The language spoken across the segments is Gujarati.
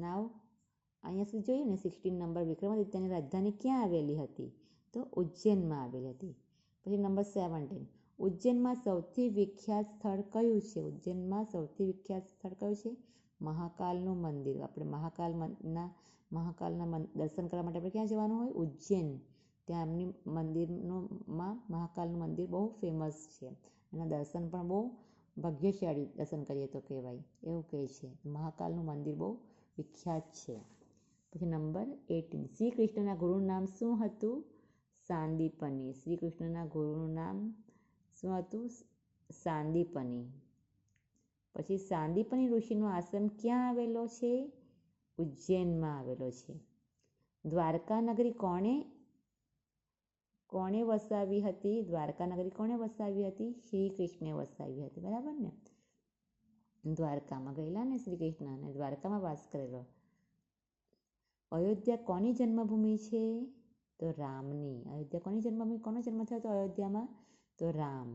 નાવ અહીંયા સુધી જોયું ને 16 નંબર વિક્રમાદિત્યની રાજધાની ક્યાં આવેલી હતી? તો ઉજ્જૈનમાં આવેલી હતી. પછી નંબર 17 ઉજ્જૈનમાં સૌથી વિખ્યાત સ્થળ કયું છે? ઉજ્જૈનમાં સૌથી વિખ્યાત સ્થળ કયું છે? મહાકાલનું મંદિર. આપણે મહાકાલના દર્શન કરવા માટે આપણે ક્યાં જવાનું હોય? ઉજ્જૈન. ત્યાં એમની મંદિરમાં મહાકાલનું મંદિર બહુ ફેમસ છે. એના દર્શન પણ બહુ ભાગ્યશાળી દર્શન કરીએ તો કહેવાય એવું કહે છે. મહાકાલનું મંદિર બહુ વિખ્યાત છે. પછી નંબર 18 શ્રી કૃષ્ણના ગુરુનું નામ શું હતું? સાંદીપની. શ્રી કૃષ્ણના ગુરુનું નામ શું હતું? સાંદીપની. પછી સાંદીપની ઋષિનો આશ્રમ ક્યાં આવેલો છે? ઉજ્જૈનમાં આવેલો છે. દ્વારકા નગરી કોણે વસાવી હતી? દ્વારકા નગરી કોણે વસાવી હતી? શ્રી કૃષ્ણે વસાવી હતી. બરાબર ને? દ્વારકામાં ગયેલા ને શ્રી કૃષ્ણ અને દ્વારકામાં વાસ કરેલો. અયોધ્યા કોની જન્મભૂમિ છે? તો રામની. અયોધ્યા કોની જન્મભૂમિ? કોનો જન્મ થયો હતો અયોધ્યામાં? તો રામ.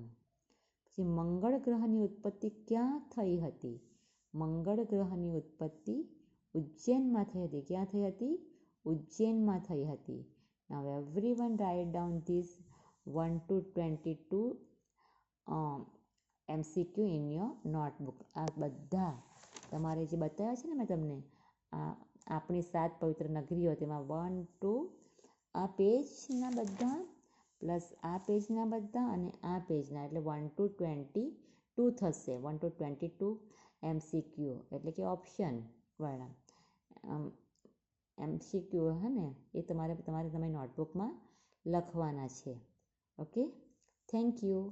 પછી મંગળ ગ્રહની ઉત્પત્તિ ક્યાં થઈ હતી? મંગળ ગ્રહની ઉત્પત્તિ ઉજ્જૈનમાં થઈ હતી. ક્યાં થઈ હતી? ઉજ્જૈનમાં થઈ હતી. Now everyone write down this 1 to 22 MCQ in your notebook. આ બધા તમારે જે બતાવ્યા છે ને મેં તમને આપણી 7 પવિત્ર નગરીઓ તેમાં 1 to આ પેજના બધા પ્લસ આ પેજના બધા અને આ પેજના એટલે 1 to 22 થશે. 1 to 22 MCQ એટલે કે ઓપ્શન વાળા MCQ હે ને એ તમારી નોટબુકમાં લખવાના છે. Okay, thank you.